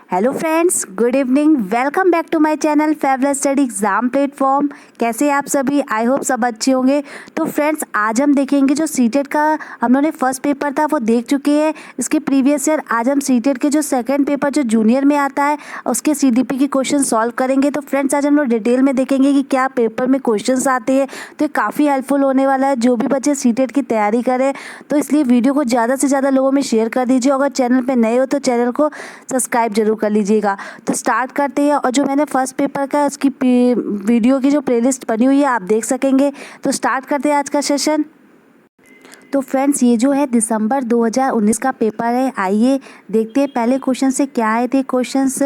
Hello friends, good evening. Welcome back to my channel favourite study exam platform. कैसे आप सभी? I hope सब अच्छे होंगे। तो फ्रेंड्स, आज हम देखेंगे जो सीटेट का हम लोगों ने फर्स्ट पेपर था वो देख चुके हैं, इसके प्रीवियस ईयर। आज हम सीटेट के जो सेकंड पेपर जो जूनियर में आता है उसके सीडीपी के क्वेश्चन सॉल्व करेंगे। तो फ्रेंड्स, आज हम लोग डिटेल में देखेंगे कि क्या पेपर में क्वेश्चन आते हैं। तो ये काफ़ी हेल्पफुल होने वाला है जो भी बच्चे सीटेट की तैयारी करें। तो इसलिए वीडियो को ज़्यादा से ज़्यादा लोगों में शेयर कर दीजिए। अगर चैनल पर नए हो तो चैनल को सब्सक्राइब जरूर कर लीजिएगा। तो स्टार्ट करते हैं। और जो मैंने फर्स्ट पेपर का उसकी वीडियो की जो प्लेलिस्ट बनी हुई है आप देख सकेंगे। तो स्टार्ट करते हैं आज का सेशन। तो फ्रेंड्स, ये जो है दिसंबर 2019 का पेपर है। आइए देखते हैं पहले क्वेश्चन से क्या आए थे। क्वेश्चंस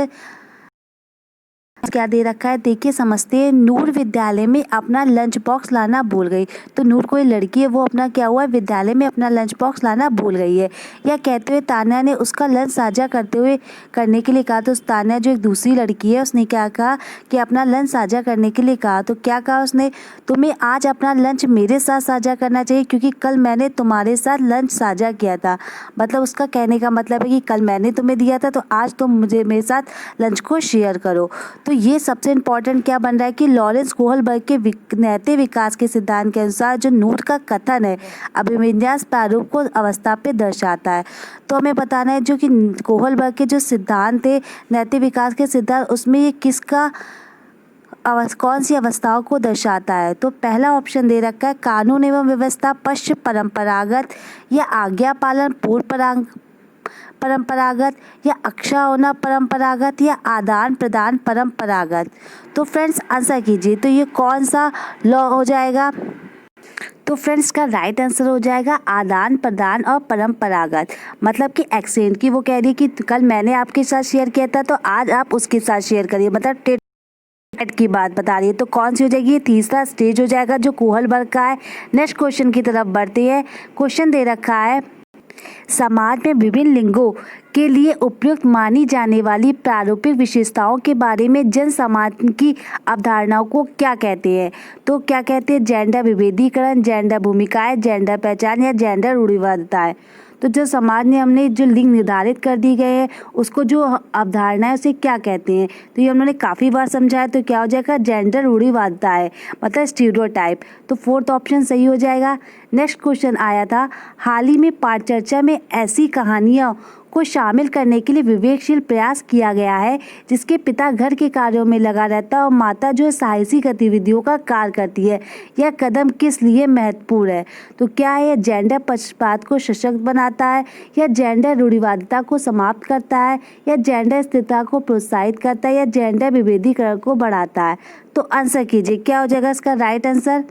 क्या दे रखा है देखिए, समझते हैं। नूर विद्यालय में अपना लंच बॉक्स लाना भूल गई। तो नूर कोई लड़की है, वो अपना क्या हुआ है, विद्यालय में अपना लंच बॉक्स लाना भूल गई है। या कहते हुए तान्या ने उसका लंच साझा करने के लिए कहा। तो तान्या जो एक दूसरी लड़की है उसने क्या कहा कि अपना लंच साझा करने के लिए कहा। तो क्या कहा उसने, तुम्हें आज अपना लंच मेरे साथ साझा करना चाहिए क्योंकि कल मैंने तुम्हारे साथ लंच साझा किया था। मतलब उसका कहने का मतलब है कि कल मैंने तुम्हें दिया था तो आज तुम मुझे मेरे साथ लंच को शेयर करो। तो ये सबसे इम्पॉर्टेंट क्या बन रहा है कि लॉरेंस कोहलबर्ग के नैतिक विकास के सिद्धांत के अनुसार जो नूर का कथन है अभिविन्यास प्रारूप को अवस्था पे दर्शाता है। तो हमें बताना है जो कि कोहलबर्ग के जो सिद्धांत है नैतिक विकास के सिद्धांत, उसमें ये किसका कौन सी अवस्थाओं को दर्शाता है। तो पहला ऑप्शन दे रखा है कानून एवं व्यवस्था पश्च परंपरागत, या आज्ञा पालन पूर्व परंपरागत, या अक्षा होना परंपरागत, या आदान प्रदान परंपरागत। तो फ्रेंड्स आंसर कीजिए। तो ये कौन सा लॉ हो जाएगा? तो फ्रेंड्स का राइट आंसर हो जाएगा आदान प्रदान और परंपरागत। मतलब कि एक्सचेंज की वो कह रही है कि कल मैंने आपके साथ शेयर किया था तो आज आप उसके साथ शेयर करिए। मतलब टेट की बात बता रही है। तो कौन सी हो जाएगी? ये तीसरा स्टेज हो जाएगा जो कोहलबर्ग का है। नेक्स्ट क्वेश्चन की तरफ बढ़ते हैं। क्वेश्चन दे रखा है समाज में विभिन्न लिंगों के लिए उपयुक्त मानी जाने वाली प्रारूपिक विशेषताओं के बारे में जन समाज की अवधारणाओं को क्या कहते हैं। तो क्या कहते हैं? जेंडर विभेदीकरण, जेंडर भूमिकाएं, जेंडर पहचान, या जेंडर रूढ़िवादिताएं। तो जो समाज ने हमने जो लिंग निर्धारित कर दी गए हैं उसको जो अवधारणा है उसे क्या कहते हैं। तो ये हमने काफ़ी बार समझाया। तो क्या हो जाएगा? जेंडर रूढ़िवादिता है, मतलब स्टीरियोटाइप। तो फोर्थ ऑप्शन सही हो जाएगा। नेक्स्ट क्वेश्चन आया था हाल ही में पाठ चर्चा में ऐसी कहानियों को शामिल करने के लिए विवेकशील प्रयास किया गया है जिसके पिता घर के कार्यों में लगा रहता है और माता जो साहसी गतिविधियों का कार्य करती है। यह कदम किस लिए महत्वपूर्ण है? तो क्या है? जेंडर पक्षपात को सशक्त बनाता है, या जेंडर रूढ़िवादिता को समाप्त करता है, या जेंडर स्थिरता को प्रोत्साहित करता है, या जेंडर विभेदीकरण को बढ़ाता है। तो आंसर कीजिए क्या हो जाएगा इसका राइट आंसर।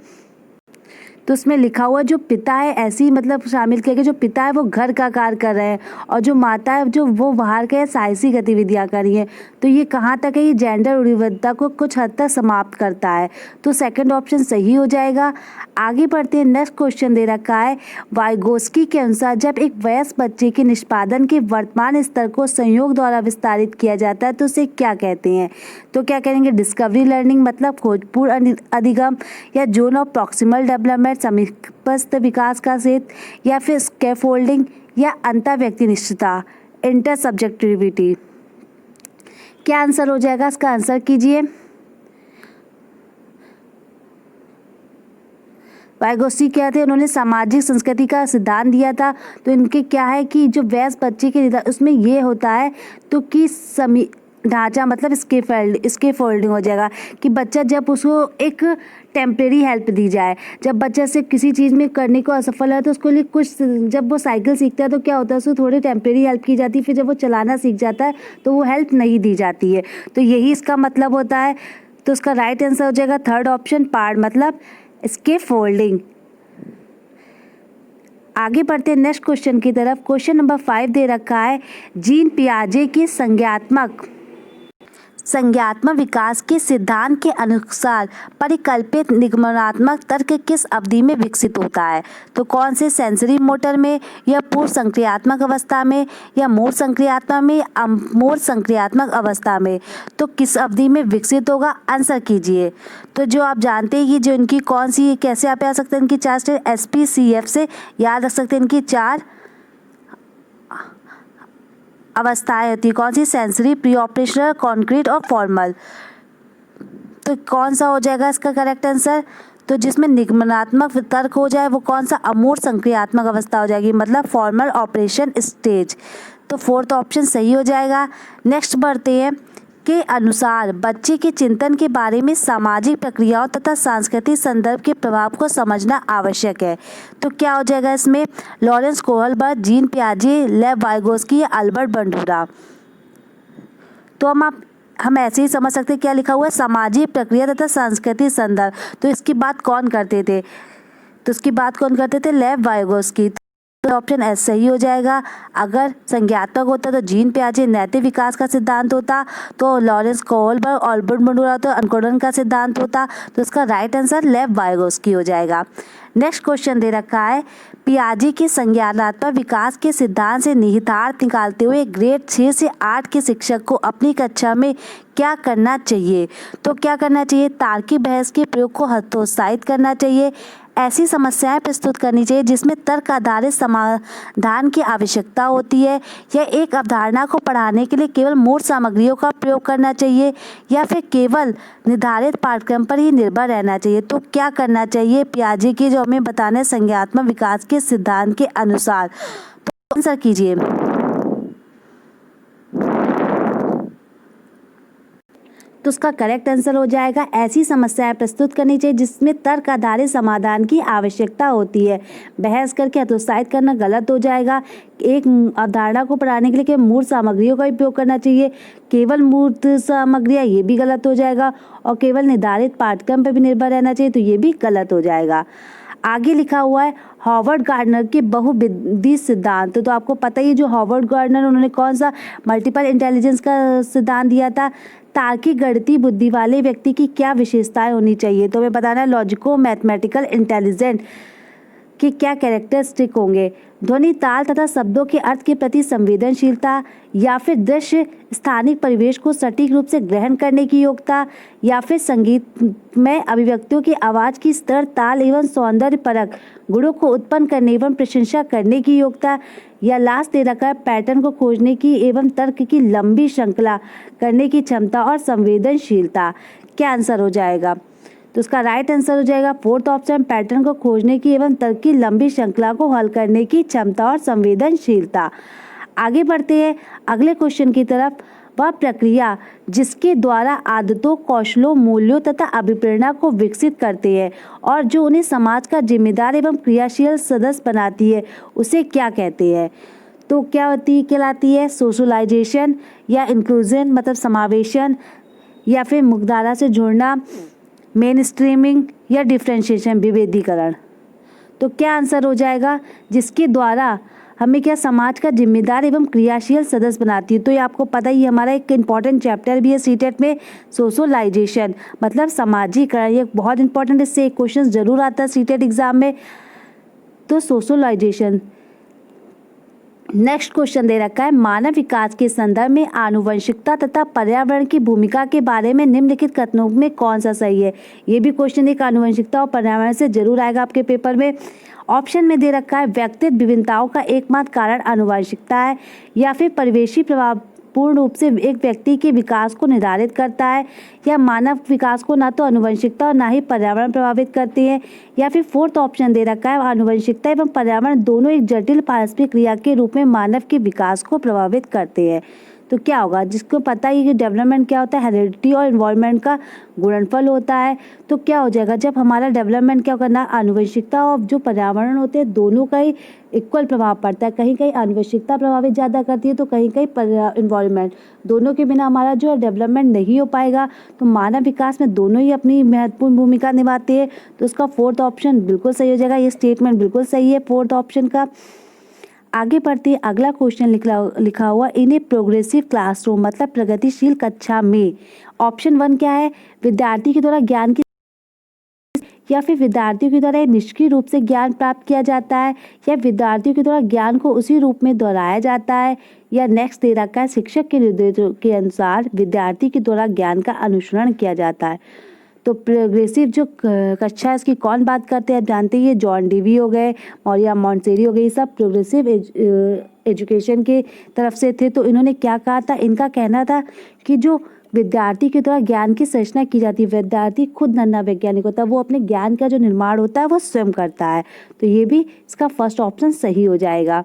तो उसमें लिखा हुआ जो पिता है ऐसी मतलब शामिल किया कि जो पिता है वो घर का कार्य कर रहे हैं और जो माता है जो वो बाहर के साहसी गतिविधियां कर रही हैं। तो ये कहाँ तक है? ये जेंडर रूढ़िवादिता को कुछ हद तक समाप्त करता है। तो सेकंड ऑप्शन सही हो जाएगा। आगे बढ़ते हैं। नेक्स्ट क्वेश्चन दे रखा है वाइगोस्की के अनुसार जब एक वयस्क बच्चे के निष्पादन के वर्तमान स्तर को संयोग द्वारा विस्तारित किया जाता है तो उसे क्या कहते हैं। तो क्या कहेंगे? डिस्कवरी लर्निंग, मतलब खोजपूर्ण अधिगम, या जोन ऑफ प्रॉक्सिमल डेवलपमेंट समीपस्थ विकास का क्षेत्र, या फिर स्कैफोल्डिंग, या अंतर व्यक्ति निष्ठता इंटर सब्जेक्टिविटी। क्या आंसर हो जाएगा? इसका आंसर कीजिए। वाइगोस्की क्या थे? उन्होंने सामाजिक संस्कृति का सिद्धांत दिया था। तो इनके क्या है कि जो वयस्क बच्चे के उसमें ये होता है तो कि ढांचा मतलब स्केफोल्डिंग हो जाएगा कि बच्चा जब उसको एक टेम्परेरी हेल्प दी जाए। जब बच्चा से किसी चीज़ में करने को असफल है तो उसको लिए कुछ, जब वो साइकिल सीखता है तो क्या होता है उसको थोड़ी टेम्परेरी हेल्प की जाती है। फिर जब वो चलाना सीख जाता है तो वो हेल्प नहीं दी जाती है। तो यही इसका मतलब होता है। तो उसका राइट आंसर हो जाएगा थर्ड ऑप्शन पार्ट, मतलब स्केफोल्डिंग। आगे बढ़ते हैं नेक्स्ट क्वेश्चन की तरफ। क्वेश्चन नंबर 5 दे रखा है जीन पियाजे की संज्ञात्मक विकास के सिद्धांत के अनुसार परिकल्पित निगमनात्मक तर्क किस अवधि में विकसित होता है। तो कौन से? सेंसरी मोटर में, या पूर्व संक्रियात्मक अवस्था में, या मोर संक्रियात्मक में, या मोर संक्रियात्मक अवस्था में। तो किस अवधि में विकसित होगा? आंसर कीजिए। तो जो आप जानते हैं कि जो इनकी कौन सी, कैसे आप याद सकते हैं इनकी 4 स्टेज, SPCF से याद रख सकते हैं इनकी 4 अवस्थाएं होती है, कौन सी? सेंसरी, प्री ऑपरेशनल, कॉन्क्रीट और फॉर्मल। तो कौन सा हो जाएगा इसका करेक्ट आंसर? तो जिसमें निगमनात्मक तर्क हो जाए वो कौन सा? अमूर्त संक्रियात्मक अवस्था हो जाएगी, मतलब फॉर्मल ऑपरेशन स्टेज। तो फोर्थ ऑप्शन सही हो जाएगा। नेक्स्ट बढ़ते हैं के अनुसार बच्चे के चिंतन के बारे में सामाजिक प्रक्रियाओं तथा सांस्कृतिक संदर्भ के प्रभाव को समझना आवश्यक है। तो क्या हो जाएगा इसमें? लॉरेंस कोहलबर्ग, जीन पियाजे, लेव वाइगोस्की या अल्बर्ट बंडूरा। तो हम ऐसे ही समझ सकते हैं क्या लिखा हुआ है? सामाजिक प्रक्रिया तथा सांस्कृतिक संदर्भ। तो इसकी बात कौन करते थे? लेव वाइगोस्की। तो ऑप्शन एस सही हो जाएगा। अगर संज्ञात्मक होता तो जीन पियाजे नैतिक विकास का सिद्धांत होता, तो लॉरेंस कोहलबर्ग, अल्बर्ट बंडूरा तो अनुकरण का सिद्धांत होता। तो इसका राइट आंसर लेव वाइगोस्की हो जाएगा। नेक्स्ट क्वेश्चन दे रखा है, पियाजे के संज्ञानात्मक विकास के सिद्धांत से निहितार्थ निकालते हुए ग्रेड 6 से 8 के शिक्षक को अपनी कक्षा में क्या करना चाहिए? तो क्या करना चाहिए? तार्किक बहस के प्रयोग को हतोत्साहित करना चाहिए, ऐसी समस्याएं प्रस्तुत करनी चाहिए जिसमें तर्क आधारित समाधान की आवश्यकता होती है, या एक अवधारणा को पढ़ाने के लिए केवल मूल सामग्रियों का प्रयोग करना चाहिए, या फिर केवल निर्धारित पाठ्यक्रम पर ही निर्भर रहना चाहिए। तो क्या करना चाहिए पियाजे के जो हमें बताना है संज्ञानात्मक विकास के सिद्धांत के अनुसार? तो आंसर कीजिए। तो उसका करेक्ट आंसर हो जाएगा ऐसी समस्याएं प्रस्तुत करनी चाहिए जिसमें तर्क आधारित समाधान की आवश्यकता होती है। बहस करके हतोत्साहित करना गलत हो जाएगा। एक अवधारणा को पढ़ाने के लिए केवल मूल सामग्रियों का उपयोग करना चाहिए, केवल मूर्त सामग्रियाँ, ये भी गलत हो जाएगा। और केवल निर्धारित पाठ्यक्रम पर भी निर्भर रहना चाहिए, तो ये भी गलत हो जाएगा। आगे लिखा हुआ है हॉवर्ड गार्डनर के बहुविधि सिद्धांत। तो आपको पता ही है जो हॉवर्ड गार्डनर उन्होंने कौन सा मल्टीपल इंटेलिजेंस का सिद्धांत दिया था। तार्किक गणितीय बुद्धि वाले व्यक्ति की क्या विशेषताएं होनी चाहिए? तो हमें बताना है लॉजिको मैथमेटिकल इंटेलिजेंट कि क्या कैरेक्टरिस्टिक होंगे? ध्वनि, ताल तथा शब्दों के अर्थ के प्रति संवेदनशीलता, या फिर दृश्य स्थानिक परिवेश को सटीक रूप से ग्रहण करने की योग्यता, या फिर संगीत में अभिव्यक्तियों की आवाज़ की स्तर, ताल एवं सौंदर्य परक गुणों को उत्पन्न करने एवं प्रशंसा करने की योग्यता, या लास्ट दे रखा है पैटर्न को खोजने की एवं तर्क की लंबी श्रृंखला करने की क्षमता और संवेदनशीलता। क्या आंसर हो जाएगा? तो उसका राइट आंसर हो जाएगा फोर्थ ऑप्शन, पैटर्न को खोजने की एवं तर्क की लंबी श्रृंखला को हल करने की क्षमता और संवेदनशीलता। आगे बढ़ते हैं अगले क्वेश्चन की तरफ। वह प्रक्रिया जिसके द्वारा आदतों, कौशलों, मूल्यों तथा अभिप्रेरणा को विकसित करते हैं और जो उन्हें समाज का जिम्मेदार एवं क्रियाशील सदस्य बनाती है, उसे क्या कहते हैं? तो क्या कहलाती है? सोशलाइजेशन या इंक्लूजन मतलब समावेशन, या फिर मुख्यधारा से जुड़ना, मेन स्ट्रीमिंग, या डिफ्रेंशिएशन विभेदीकरण। तो क्या आंसर हो जाएगा? जिसके द्वारा हमें क्या समाज का जिम्मेदार एवं क्रियाशील सदस्य बनाती है। तो ये आपको पता ही हमारा एक इम्पॉर्टेंट चैप्टर भी है सीटेट में, सोशलाइजेशन मतलब सामाजिकरण। ये बहुत इंपॉर्टेंट, इससे एक क्वेश्चन जरूर आता है सीटेट एग्जाम में। तो सोशलाइजेशन। नेक्स्ट क्वेश्चन दे रखा है मानव विकास के संदर्भ में आनुवंशिकता तथा पर्यावरण की भूमिका के बारे में निम्नलिखित कथनों में कौन सा सही है? ये भी क्वेश्चन एक आनुवंशिकता और पर्यावरण से जरूर आएगा आपके पेपर में। ऑप्शन में दे रखा है व्यक्तिगत विभिन्नताओं का एकमात्र कारण आनुवंशिकता है, या फिर परिवेशी प्रभाव पूर्ण रूप से एक व्यक्ति के विकास को निर्धारित करता है, या मानव विकास को ना तो आनुवंशिकता और ना ही पर्यावरण प्रभावित करती है, या फिर फोर्थ ऑप्शन दे रखा है आनुवंशिकता एवं पर्यावरण दोनों एक जटिल पारस्परिक क्रिया के रूप में मानव के विकास को प्रभावित करते हैं। तो क्या होगा? जिसको पता ही कि डेवलपमेंट क्या होता है, हेरिडिटी और इन्वायरमेंट का गुणनफल होता है। तो क्या हो जाएगा? जब हमारा डेवलपमेंट क्या करना, आनुवंशिकता और जो पर्यावरण होते हैं दोनों का ही इक्वल प्रभाव पड़ता है। कहीं कहीं आनुवंशिकता प्रभावित ज़्यादा करती है, तो कहीं कहीं इन्वायरमेंट। दोनों के बिना हमारा जो है डेवलपमेंट नहीं हो पाएगा। तो मानव विकास में दोनों ही अपनी महत्वपूर्ण भूमिका निभाते हैं। तो उसका फोर्थ ऑप्शन बिल्कुल सही हो जाएगा। ये स्टेटमेंट बिल्कुल सही है फोर्थ ऑप्शन का। आगे बढ़ते अगला क्वेश्चन लिखा हुआ इन ए प्रोग्रेसिव क्लासरूम मतलब प्रगतिशील कक्षा में। ऑप्शन 1 क्या है? विद्यार्थी के द्वारा ज्ञान की, या फिर विद्यार्थियों के द्वारा निष्क्रिय रूप से ज्ञान प्राप्त किया जाता है, या विद्यार्थियों के द्वारा ज्ञान को उसी रूप में दोहराया जाता है, या नेक्स्ट दे रखा है शिक्षक के निर्देशों के अनुसार विद्यार्थी के द्वारा ज्ञान का अनुसरण किया जाता है। तो प्रोग्रेसिव जो कक्षा है इसकी कौन बात करते हैं आप जानते हैं, ये जॉन डीवी हो गए और या मॉन्टेसरी हो गई, सब प्रोग्रेसिव एजुकेशन के तरफ से थे। तो इन्होंने क्या कहा था, इनका कहना था कि जो विद्यार्थी के द्वारा ज्ञान की सृजना की जाती है, विद्यार्थी खुद नन्हा वैज्ञानिक होता है, वो अपने ज्ञान का जो निर्माण होता है वो स्वयं करता है। तो ये भी इसका फर्स्ट ऑप्शन सही हो जाएगा।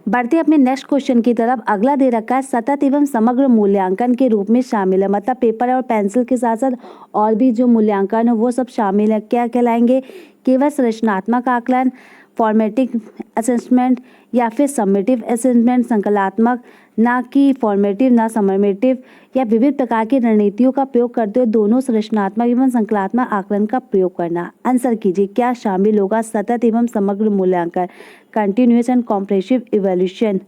बढ़ते अपने नेक्स्ट क्वेश्चन की तरफ। अगला दे रखा है सतत एवं समग्र मूल्यांकन के रूप में शामिल है, मतलब पेपर और पेंसिल के साथ साथ और भी जो मूल्यांकन है वो सब शामिल है। क्या कहलाएंगे, केवल संरचनात्मक आकलन, फॉर्मेटिव असेसमेंट या फिर समेटिव असेसमेंट, संकलात्मक, ना कि फॉर्मेटिव ना समेटिव, या विविध प्रकार की रणनीतियों का प्रयोग करते हुए दोनों संरचनात्मक एवं संकलात्मक आकलन का प्रयोग करना। आंसर कीजिए क्या शामिल होगा सतत एवं समग्र मूल्यांकन, कंटिन्यूअस एंड कॉम्प्रेहेंसिव इवैल्यूएशन।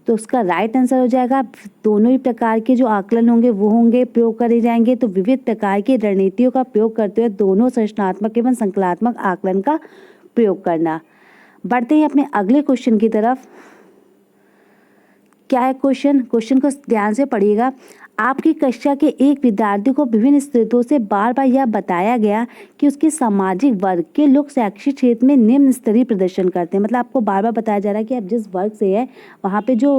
तो उसका राइट आंसर हो जाएगा दोनों ही प्रकार के जो आकलन होंगे वो होंगे, प्रयोग करे जाएंगे। तो विविध प्रकार की रणनीतियों का प्रयोग करते हुए दोनों संरचनात्मक एवं संकलात्मक आकलन का प्रयोग करना। बढ़ते हैं अपने अगले क्वेश्चन की तरफ। क्या है क्वेश्चन को ध्यान से पढ़िएगा। आपकी कक्षा के एक विद्यार्थी को विभिन्न स्रोतों से बार बार यह बताया गया कि उसके सामाजिक वर्ग के लोग शैक्षिक क्षेत्र में निम्न स्तरीय प्रदर्शन करते हैं, मतलब आपको बार बार बताया जा रहा है कि आप जिस वर्ग से है वहाँ पे जो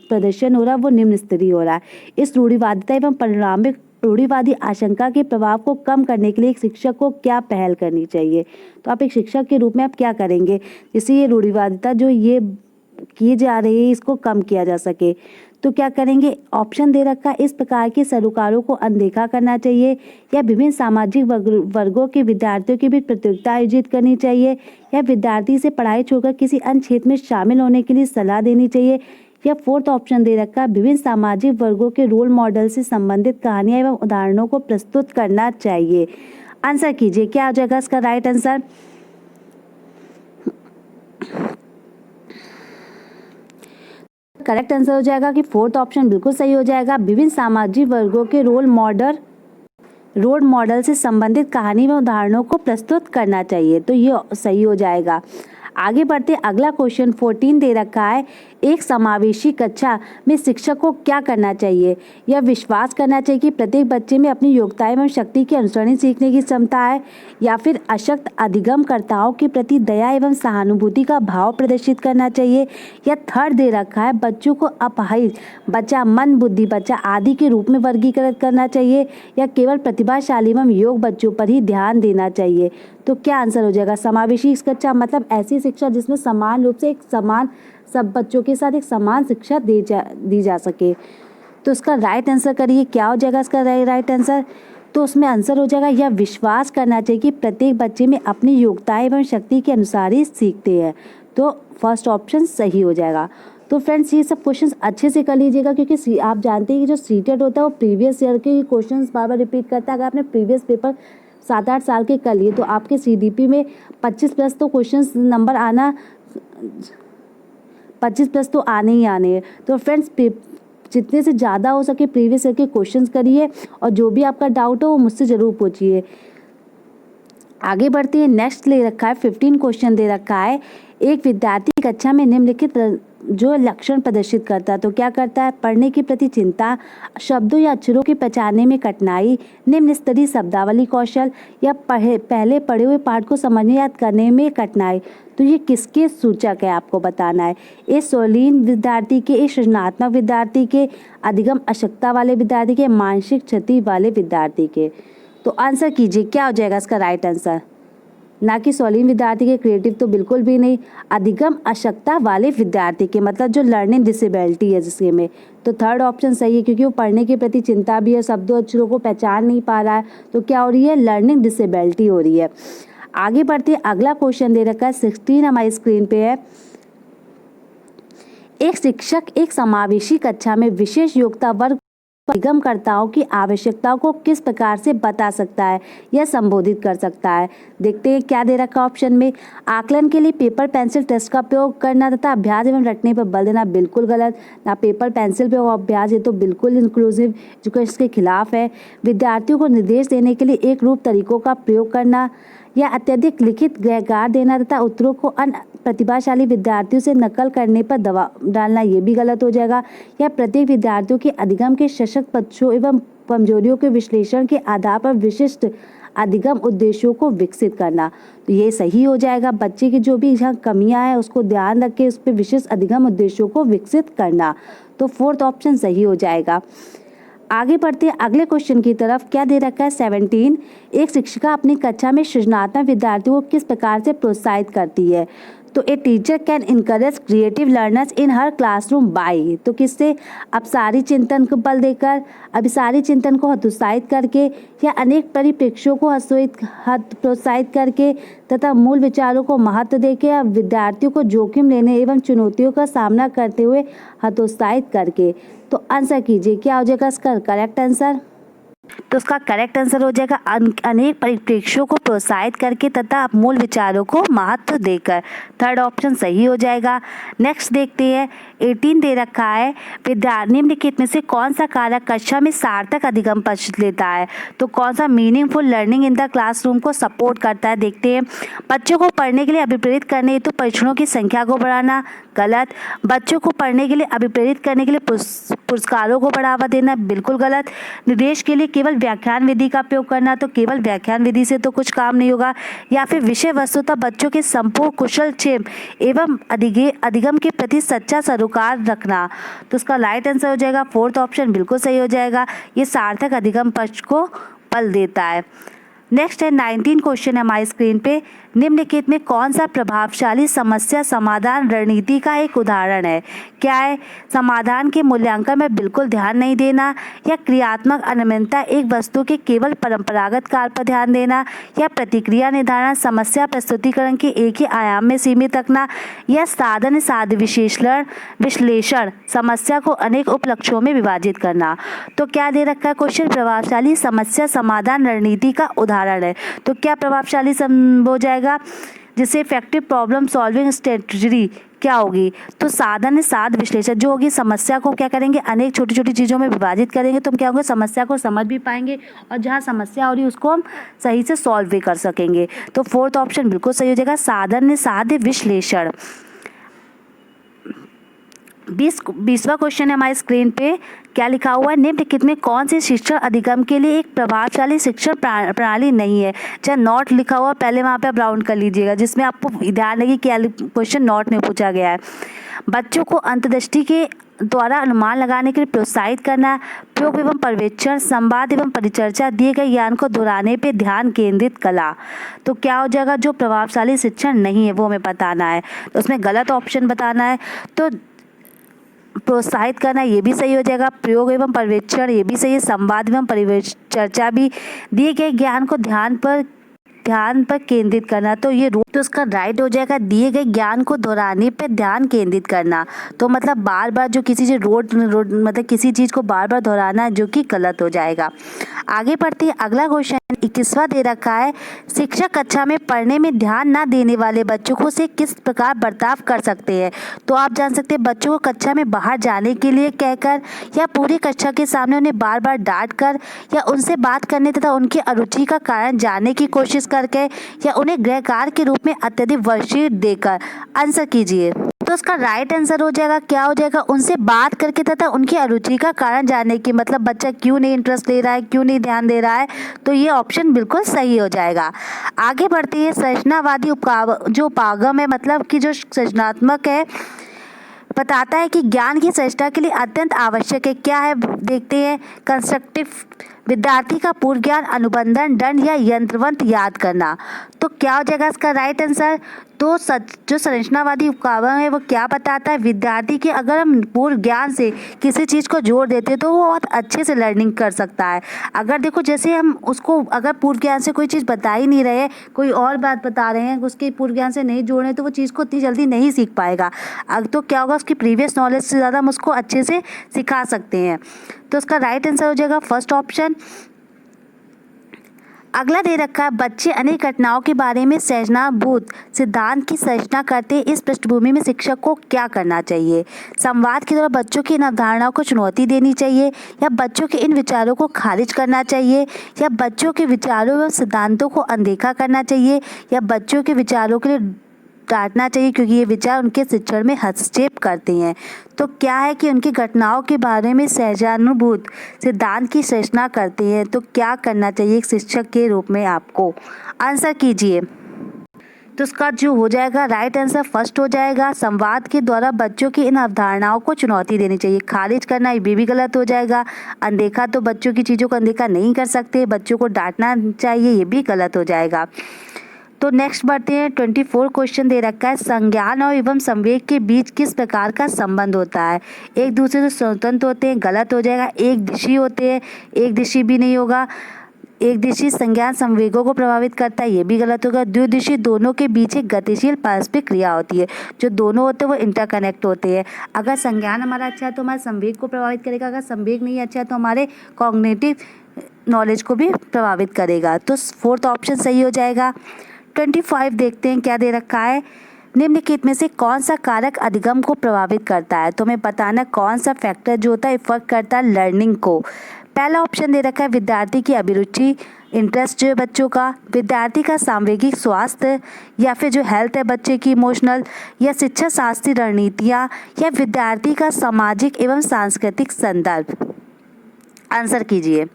प्रदर्शन हो रहा है वो निम्न स्तरीय हो रहा है। इस रूढ़िवादिता एवं परिणामिक रूढ़िवादी आशंका के प्रभाव को कम करने के लिए एक शिक्षक को क्या पहल करनी चाहिए। तो आप एक शिक्षक के रूप में आप क्या करेंगे जिससे ये रूढ़िवादिता जो ये किए जा रही है इसको कम किया जा सके। तो क्या करेंगे, ऑप्शन दे रखा है, इस प्रकार के सरोकारों को अनदेखा करना चाहिए, या विभिन्न सामाजिक वर्गों के विद्यार्थियों की भी प्रतियोगिता आयोजित करनी चाहिए, या विद्यार्थी से पढ़ाई छोड़कर किसी अन्य क्षेत्र में शामिल होने के लिए सलाह देनी चाहिए, या फोर्थ ऑप्शन दे रखा है, विभिन्न सामाजिक वर्गों के रोल मॉडल से संबंधित कहानियां एवं उदाहरणों को प्रस्तुत करना चाहिए। आंसर कीजिए क्या हो जाएगा इसका राइट आंसर। करेक्ट आंसर हो जाएगा कि फोर्थ ऑप्शन बिल्कुल सही हो जाएगा, विभिन्न सामाजिक वर्गों के रोल मॉडल से संबंधित कहानी व उदाहरणों को प्रस्तुत करना चाहिए। तो ये सही हो जाएगा। आगे बढ़ते अगला क्वेश्चन 14 दे रखा है, एक समावेशी कक्षा में शिक्षक को क्या करना चाहिए। यह विश्वास करना चाहिए कि प्रत्येक बच्चे में अपनी योग्यता एवं शक्ति की अनुसरण सीखने की क्षमता है, या फिर अशक्त अधिगमकर्ताओं के प्रति दया एवं सहानुभूति का भाव प्रदर्शित करना चाहिए, या थर्ड दे रखा है, बच्चों को अपाहिज बच्चा, मंद बुद्धि बच्चा आदि के रूप में वर्गीकृत करना चाहिए, या केवल प्रतिभाशाली एवं योग्य बच्चों पर ही ध्यान देना चाहिए। तो क्या आंसर हो जाएगा, समावेशी कक्षा मतलब ऐसी शिक्षा जिसमें समान रूप से एक समान सब बच्चों के साथ एक समान शिक्षा दी जा सके। तो इसका राइट आंसर करिए क्या हो जाएगा इसका राइट आंसर। तो उसमें आंसर हो जाएगा यह विश्वास करना चाहिए कि प्रत्येक बच्चे में अपनी योग्यता एवं शक्ति के अनुसार ही सीखते हैं। तो फर्स्ट ऑप्शन सही हो जाएगा। तो फ्रेंड्स ये सब क्वेश्चंस अच्छे से कर लीजिएगा, क्योंकि आप जानते हैं कि जो सीटेट होता है वो प्रीवियस ईयर के क्वेश्चंस बार बार रिपीट करता है। अगर आपने प्रीवियस पेपर 7-8 साल के कर लिए तो आपके सीडीपी में 25+ तो क्वेश्चंस नंबर आना 25+ तो आने ही आने हैं। तो फ्रेंड्स जितने से ज़्यादा हो सके प्रीवियस ईयर के क्वेश्चंस करिए, और जो भी आपका डाउट हो वो मुझसे ज़रूर पूछिए। आगे बढ़ते हैं, नेक्स्ट ले रखा है 15 क्वेश्चन दे रखा है, एक विद्यार्थी कक्षा में निम्नलिखित जो लक्षण प्रदर्शित करता है। तो क्या करता है, पढ़ने के प्रति चिंता, शब्दों या अक्षरों के पहचानने में कठिनाई, निम्न स्तरीय शब्दावली कौशल, या पहले पढ़े हुए पाठ को समझने याद करने में कठिनाई। तो ये किसके सूचक है आपको बताना है, इस शौलीन विद्यार्थी के, इस सृजनात्मक विद्यार्थी के, अधिगम अशक्ता वाले विद्यार्थी के, मानसिक क्षति वाले विद्यार्थी के। तो आंसर कीजिए क्या हो जाएगा इसका राइट आंसर। ना कि शौलीन विद्यार्थी के, क्रिएटिव तो बिल्कुल भी नहीं, अधिगम अशक्ता वाले विद्यार्थी के मतलब जो लर्निंग डिसेबिलिटी है जिसके में। तो थर्ड ऑप्शन सही है, क्योंकि वो पढ़ने के प्रति चिंता भी है, शब्दों अक्षरों को पहचान नहीं पा रहा है। तो क्या हो रही है, लर्निंग डिसेबिलिटी हो रही है। आगे बढ़ते अगला क्वेश्चन दे रखा है 16 हमारी स्क्रीन पे है, एक शिक्षक एक समावेशी कक्षा में विशेष योग्यता वर्ग अधिगमकर्ताओं की आवश्यकताओं को किस प्रकार से बता सकता है या संबोधित कर सकता है। देखते हैं क्या दे रखा ऑप्शन में, आकलन के लिए पेपर पेंसिल टेस्ट का प्रयोग करना तथा अभ्यास एवं रटने पर बल देना बिल्कुल गलत, ना पेपर पेंसिल पे अभ्यास, ये तो बिल्कुल इंक्लूसिव एजुकेशन के खिलाफ है। विद्यार्थियों को निर्देश देने के लिए एक रूप तरीकों का प्रयोग करना, या अत्यधिक लिखित गहकार देना तथा उत्तरों को प्रतिभाशाली विद्यार्थियों से नकल करने पर दबाव डालना, ये भी गलत हो जाएगा। या प्रत्येक विद्यार्थियों के अधिगम के सशक्त पक्षों एवं कमजोरियों के विश्लेषण के आधार पर विशिष्ट अधिगम उद्देश्यों को विकसित करना, तो ये सही हो जाएगा। बच्चे की जो भी यहाँ कमियां हैं उसको ध्यान रख के उस पर विशिष्ट अधिगम उद्देश्यों को विकसित करना, तो फोर्थ ऑप्शन सही हो जाएगा। आगे बढ़ते हैं अगले क्वेश्चन की तरफ। क्या दे रखा है 17, एक शिक्षिका अपनी कक्षा में सृजनात्मक विद्यार्थियों को किस प्रकार से प्रोत्साहित करती है? तो a teacher can encourage creative learners in her classroom by, तो किससे? अपसारी चिंतन को बल देकर, अभिसारी चिंतन को हतोत्साहित करके, या अनेक परिप्रेक्ष्यों को प्रोत्साहित करके तथा मूल विचारों को महत्व देकर, या विद्यार्थियों को जोखिम लेने एवं चुनौतियों का सामना करते हुए हतोत्साहित करके। तो आंसर कीजिए, क्या हो जाएगा इसका करेक्ट आंसर? तो उसका करेक्ट आंसर हो जाएगा अनेक परिप्रेक्ष्यों को प्रोत्साहित करके तथा मूल विचारों को महत्व देकर। थर्ड ऑप्शन सही हो जाएगा। नेक्स्ट देखते हैं 18 दे रखा है, निम्नलिखित में से कौन सा कारक कक्षा में सार्थक अधिगम पक्ष लेता है? तो कौन सा meaningful learning in the classroom को सपोर्ट करता है? देखते हैं। बच्चों को पढ़ने के लिए अभिप्रेरित करने हेतु परीक्षणों की संख्या को बढ़ाना, गलत। बच्चों को पढ़ने के लिए अभिप्रेरित करने के लिए पुरस्कारों को बढ़ावा देना, बिल्कुल गलत। निर्देश के लिए केवल व्याख्यान विधि का उपयोग करना, तो केवल व्याख्यान विधि से तो कुछ काम नहीं होगा। या फिर विषय वस्तुतः बच्चों के संपूर्ण कुशल क्षेम एवं अधिगम के प्रति सच्चा सरोकार रखना, तो उसका राइट आंसर हो जाएगा फोर्थ ऑप्शन, बिल्कुल सही हो जाएगा। ये सार्थक अधिगम पक्ष को बल देता है। नेक्स्ट है 19 क्वेश्चन है हमारी स्क्रीन पे, निम्नलिखित में कौन सा प्रभावशाली समस्या समाधान रणनीति का एक उदाहरण है? क्या है? समाधान के मूल्यांकन में बिल्कुल ध्यान नहीं देना, या क्रियात्मक अनियमितता, एक वस्तु के केवल परंपरागत कार्य पर ध्यान देना, या प्रतिक्रिया निर्धारण, समस्या प्रस्तुतिकरण के एक ही आयाम में सीमित रखना, या साधन साध्य विश्लेषण, समस्या को अनेक उपलक्ष्यों में विभाजित करना। तो क्या दे रखा है क्वेश्चन? प्रभावशाली समस्या समाधान रणनीति का उदाहरण है। तो क्या प्रभावशाली हो जाएगा जिससे इफेक्टिव प्रॉब्लम सॉल्विंग स्ट्रेटजी क्या होगी? तो साधन साध विश्लेषण जो होगी, समस्या को क्या करेंगे, अनेक छोटी छोटी चीज़ों में विभाजित करेंगे, तो हम क्या होंगे, समस्या को समझ भी पाएंगे और जहाँ समस्या हो रही है उसको हम सही से सॉल्व भी कर सकेंगे। तो फोर्थ ऑप्शन बिल्कुल सही हो जाएगा, साधन साध्य विश्लेषण। 20वां क्वेश्चन है हमारी स्क्रीन पे। क्या लिखा हुआ है? निम्नलिखित में कौन से शिक्षण अधिगम के लिए एक प्रभावशाली शिक्षण प्रणाली नहीं है? जहाँ नोट लिखा हुआ पहले वहाँ पे आप राउंड कर लीजिएगा, जिसमें आपको ध्यान रखिए क्या क्वेश्चन नोट में पूछा गया है। बच्चों को अंतर्दृष्टि के द्वारा अनुमान लगाने के लिए प्रोत्साहित करना, प्रयोग एवं पर्यवेक्षण, संवाद एवं परिचर्चा, दिए गए ज्ञान को दोहराने पे ध्यान केंद्रित कला। तो क्या हो जाएगा? जो प्रभावशाली शिक्षण नहीं है वो हमें बताना है, तो उसमें गलत ऑप्शन बताना है। तो प्रोत्साहित करना ये भी सही हो जाएगा, प्रयोग एवं पर्यवेक्षण ये भी सही है, संवाद एवं परिचर्चा भी, दिए गए ज्ञान को ध्यान पर केंद्रित करना, तो ये तो उसका राइट हो जाएगा, दिए गए ज्ञान को दोहराने पे ध्यान केंद्रित करना। तो मतलब बार बार जो किसी चीज मतलब किसी चीज को बार बार दोहराना, जो कि गलत हो जाएगा। आगे बढ़ते हैं, अगला क्वेश्चन 21वां दे रखा है, शिक्षक कक्षा में पढ़ने में ध्यान न देने वाले बच्चों को से किस प्रकार बर्ताव कर सकते हैं? तो आप जान सकते हैं बच्चों को कक्षा में बाहर जाने के लिए कहकर, या पूरी कक्षा के सामने उन्हें बार बार डांट कर, या उनसे बात करने तथा उनकी अरुचि का कारण जानने की कोशिश करके, या उन्हें गृह कार्य के रूप में अत्यधिक वर्कशीट देकर। आंसर कीजिए। तो उसका राइट आंसर हो जाएगा, क्या हो जाएगा? उनसे बात करके तथा उनकी अरुचि का कारण जानने की, मतलब बच्चा क्यों नहीं इंटरेस्ट ले रहा है, क्यों नहीं ध्यान दे रहा है, तो ये ऑप्शन बिल्कुल सही हो जाएगा। आगे बढ़ती है, संरचनावादी जो उपागम है, मतलब कि जो सृजनात्मक है, बताता है कि ज्ञान की संरचना के लिए अत्यंत आवश्यक है। क्या है देखते हैं। कंस्ट्रक्टिव, विद्यार्थी का पूर्व ज्ञान, अनुबंधन, दंड या यंत्रवंत याद करना। तो क्या हो जाएगा इसका राइट आंसर? तो जो संरचनावादी उपकरण है वो क्या बताता है, विद्यार्थी के अगर हम पूर्व ज्ञान से किसी चीज़ को जोड़ देते हैं तो वो बहुत अच्छे से लर्निंग कर सकता है। अगर देखो जैसे हम उसको अगर पूर्व ज्ञान से कोई चीज़ बता ही नहीं रहे, कोई और बात बता रहे हैं, उसके पूर्व ज्ञान से नहीं जोड़ रहे, तो वो चीज़ को इतनी जल्दी नहीं सीख पाएगा। तो क्या होगा, उसकी प्रीवियस नॉलेज से ज़्यादा हम उसको अच्छे से सिखा सकते हैं। तो उसका राइट आंसर हो जाएगा फर्स्ट ऑप्शन। अगला दे रखा है, बच्चे अनेक घटनाओं के बारे में सहजनाभूत सिद्धांत की संरचना करते हैं। इस पृष्ठभूमि में शिक्षक को क्या करना चाहिए? संवाद के द्वारा बच्चों की इन अवधारणाओं को चुनौती देनी चाहिए, या बच्चों के इन विचारों को खारिज करना चाहिए, या बच्चों के विचारों व सिद्धांतों को अनदेखा करना चाहिए, या बच्चों के विचारों के लिए डांटना चाहिए क्योंकि ये विचार उनके शिक्षण में हस्तक्षेप करते हैं। तो क्या है कि उनकी घटनाओं के बारे में सहजानुभूत सिद्धांत की सराहना करते हैं। तो क्या करना चाहिए एक शिक्षक के रूप में आपको? आंसर कीजिए। तो इसका जो हो जाएगा राइट आंसर फर्स्ट हो जाएगा, संवाद के द्वारा बच्चों की इन अवधारणाओं को चुनौती देनी चाहिए। खारिज करना ये भी गलत हो जाएगा। अनदेखा, तो बच्चों की चीज़ों को अनदेखा नहीं कर सकते। बच्चों को डांटना चाहिए, ये भी गलत हो जाएगा। तो नेक्स्ट बढ़ते हैं। 24 क्वेश्चन दे रखा है, संज्ञान और एवं संवेग के बीच किस प्रकार का संबंध होता है? एक दूसरे से स्वतंत्र होते हैं, गलत हो जाएगा। एक दिशी होते हैं, एक दिशी भी नहीं होगा। एक दिशी संज्ञान संवेगों को प्रभावित करता है, ये भी गलत होगा। द्विदिशी, दोनों के बीच एक गतिशील पारस्परिक क्रिया होती है। जो दोनों होते हैं वो इंटरकनेक्ट होते हैं। अगर संज्ञान हमारा अच्छा है तो हमारे संवेग को प्रभावित करेगा, अगर संवेग नहीं अच्छा है तो हमारे कॉग्निटिव नॉलेज को भी प्रभावित करेगा। तो फोर्थ ऑप्शन सही हो जाएगा। 25 देखते हैं क्या दे रखा है। निम्नलिखित में से कौन सा कारक अधिगम को प्रभावित करता है? तो हमें बताना कौन सा फैक्टर जो होता है इफेक्ट करता है लर्निंग को। पहला ऑप्शन दे रखा है विद्यार्थी की अभिरुचि, इंटरेस्ट जो है बच्चों का, विद्यार्थी का सामवेगिक स्वास्थ्य, या फिर जो हेल्थ है बच्चे की इमोशनल, या शिक्षा शास्त्रीय रणनीतियाँ, या विद्यार्थी का सामाजिक एवं सांस्कृतिक संदर्भ। आंसर कीजिए।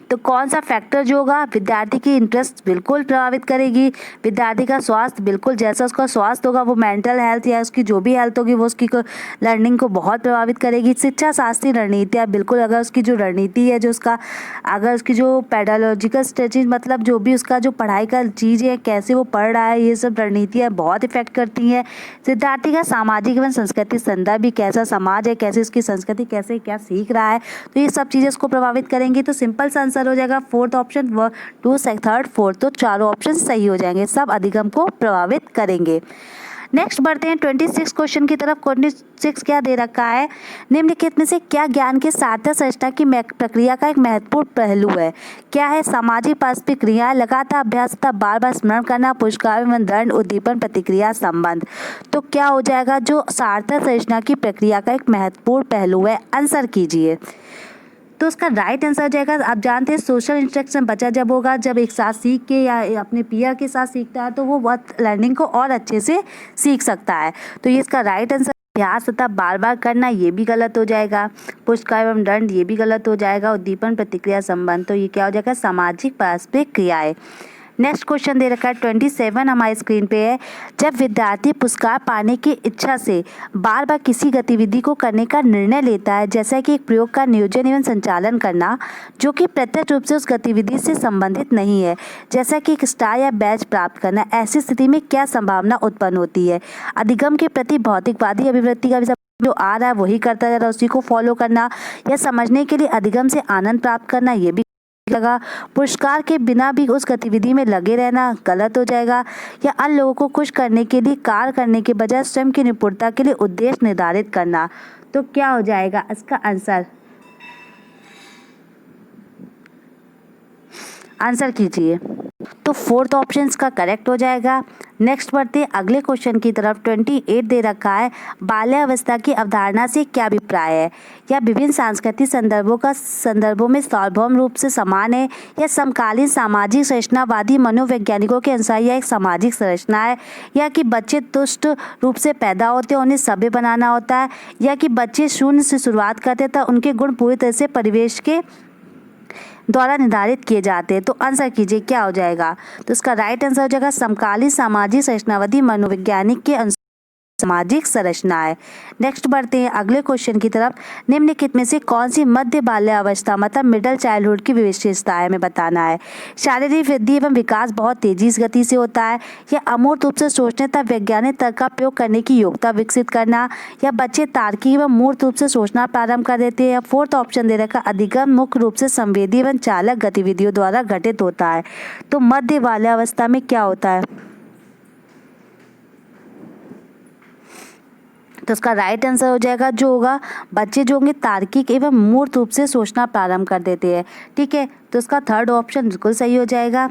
तो कौन सा फैक्टर जो होगा? विद्यार्थी की इंटरेस्ट बिल्कुल प्रभावित करेगी। विद्यार्थी का स्वास्थ्य, बिल्कुल जैसा उसका स्वास्थ्य होगा वो मेंटल हेल्थ या उसकी जो भी हेल्थ होगी वो उसकी लर्निंग को बहुत प्रभावित करेगी। शिक्षा शास्त्रीय रणनीतियाँ, बिल्कुल अगर उसकी जो रणनीति है, जो उसका अगर उसकी जो पेडालॉजिकल स्ट्रेटेजी, मतलब जो भी उसका जो पढ़ाई का चीज़ है, कैसे वो पढ़ रहा है, ये सब रणनीतियाँ बहुत इफेक्ट करती हैं। विद्यार्थी का सामाजिक एवं सांस्कृतिक संदर्भ भी, कैसा समाज है, कैसे उसकी संस्कृति, कैसे क्या सीख रहा है, तो ये सब चीज़ें उसको प्रभावित करेंगी। तो सिंपल सा आंसर हो जाएगा fourth option, two third fourth, तो चारों ऑप्शन सही हो जाएंगे, सब अधिगम को प्रभावित करेंगे। नेक्स्ट बढ़ते हैं 26 क्वेश्चन की तरफ। 26 क्या दे रखा है? निम्नलिखित में से क्या ज्ञान के सार्थक संरचना की प्रक्रिया का एक महत्वपूर्ण पहलू है? क्या है? सामाजिक पारस्परिक क्रियाएं, लगातार अभ्यास तथा बार बार स्मरण करना, पुरस्कार एवं दंड, उद्दीपन, प्रतिक्रिया, संबंध। तो क्या हो जाएगा? जो सार्थक संरचना की प्रक्रिया का एक महत्वपूर्ण पहलू है। आंसर कीजिए। तो उसका राइट आंसर हो जाएगा, आप जानते हैं सोशल इंस्ट्रक्शन बच्चा जब होगा, जब एक साथ सीख के या अपने पीयर के साथ सीखता है तो वो बहुत लर्निंग को और अच्छे से सीख सकता है। तो ये इसका राइट आंसर। अभ्यास तथा बार बार करना, ये भी गलत हो जाएगा। पुरस्कार एवं दंड, ये भी गलत हो जाएगा। उद्दीपन, प्रतिक्रिया, संबंध, तो ये क्या हो जाएगा? सामाजिक पारस्परिक क्रियाएं। नेक्स्ट क्वेश्चन दे रखा है 27 हमारी स्क्रीन पे है। जब विद्यार्थी पुरस्कार पाने की इच्छा से बार बार किसी गतिविधि को करने का निर्णय लेता है, जैसा कि एक प्रयोग का नियोजन एवं संचालन करना, जो कि प्रत्यक्ष रूप से उस गतिविधि से संबंधित नहीं है, जैसा कि एक स्टार या बैच प्राप्त करना, ऐसी स्थिति में क्या संभावना उत्पन्न होती है? अधिगम के प्रति भौतिकवादी अभिवृत्ति का जो आ रहा है वही करता जा रहा है, उसी को फॉलो करना, या समझने के लिए अधिगम से आनंद प्राप्त करना, ये भी लगा। पुरस्कार के बिना भी उस गतिविधि में लगे रहना, गलत हो जाएगा। या अन्य लोगों को खुश करने के लिए कार्य करने के बजाय स्वयं की निपुणता के लिए उद्देश्य निर्धारित करना, तो क्या हो जाएगा इसका आंसर? आंसर कीजिए। तो फोर्थ ऑप्शन का करेक्ट हो जाएगा। नेक्स्ट बढ़ते हैं अगले क्वेश्चन की तरफ। 28 दे रखा है, बाल्यावस्था की अवधारणा से क्या अभिप्राय है? या विभिन्न सांस्कृतिक संदर्भों में सार्वभौम रूप से समान है, या समकालीन सामाजिक संरचनावादी मनोवैज्ञानिकों के अनुसार यह एक सामाजिक संरचना है, या कि बच्चे तुष्ट रूप से पैदा होते हैं, उन्हें सभ्य बनाना होता है, या कि बच्चे शून्य से शुरुआत करते हैं, उनके गुण पूरी तरह से परिवेश के द्वारा निर्धारित किए जाते हैं। तो आंसर कीजिए क्या हो जाएगा? तो इसका राइट आंसर हो जाएगा समकालीन सामाजिक संरचनावादी मनोवैज्ञानिक के अनुसार सामाजिक संरचना है। नेक्स्ट बढ़ते हैं अगले क्वेश्चन की तरफ। निम्नलिखित में से कौन सी मध्य बाल्यावस्था मतलब मिडिल चाइल्डहुड की विशेषता है, हमें बताना है। शारीरिक वृद्धि एवं विकास बहुत तेजी गति से होता है, या अमूर्त रूप से सोचने तथा वैज्ञानिक तर्क का प्रयोग करने की योग्यता विकसित करना, या बच्चे तार्किक एवं मूर्त रूप से सोचना प्रारंभ कर देते हैं, या फोर्थ ऑप्शन दे रखा अधिगम मुख्य रूप से संवेदी एवं चालक गतिविधियों द्वारा घटित होता है। तो मध्य बाल्यावस्था में क्या होता है? तो उसका राइट आंसर हो जाएगा जो होगा बच्चे जो होंगे तार्किक एवं मूर्त रूप से सोचना प्रारंभ कर देते हैं। ठीक है, तो उसका थर्ड ऑप्शन बिल्कुल सही हो जाएगा।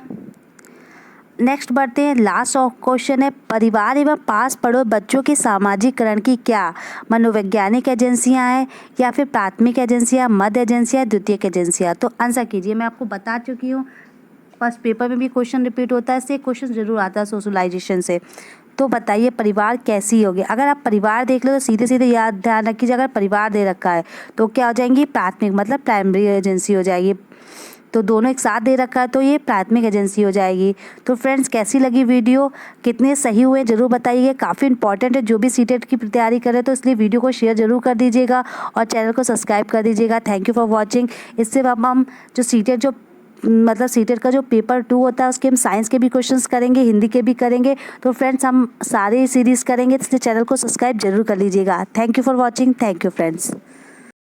नेक्स्ट बढ़ते हैं, लास्ट क्वेश्चन है, परिवार एवं पास पड़ोस बच्चों के सामाजिकरण की क्या मनोवैज्ञानिक एजेंसियां हैं, या फिर प्राथमिक एजेंसियां, मध्य एजेंसियां, द्वितीयक एजेंसियां? तो आंसर कीजिए। मैं आपको बता चुकी हूँ फर्स्ट पेपर में भी क्वेश्चन रिपीट होता है, इससे क्वेश्चन जरूर आता है सोशलाइजेशन से। तो बताइए परिवार कैसी होगी। अगर आप परिवार देख लो तो सीधे सीधे याद ध्यान रखिए, अगर परिवार दे रखा है तो क्या हो जाएंगी, प्राथमिक मतलब प्राइमरी एजेंसी हो जाएगी। तो दोनों एक साथ दे रखा है तो ये प्राथमिक एजेंसी हो जाएगी। तो फ्रेंड्स कैसी लगी वीडियो, कितने सही हुए जरूर बताइए। काफ़ी इंपॉर्टेंट है जो भी सीटेट की तैयारी करे, तो इसलिए वीडियो को शेयर जरूर कर दीजिएगा और चैनल को सब्सक्राइब कर दीजिएगा। Thank you for watching. इससे अब हम जो सीटेट जो मतलब सीटेट का जो पेपर 2 होता है उसके हम साइंस के भी क्वेश्चंस करेंगे, हिंदी के भी करेंगे। तो फ्रेंड्स हम सारे सीरीज़ करेंगे, इसलिए चैनल को सब्सक्राइब जरूर कर लीजिएगा। Thank you for watching. Thank you friends.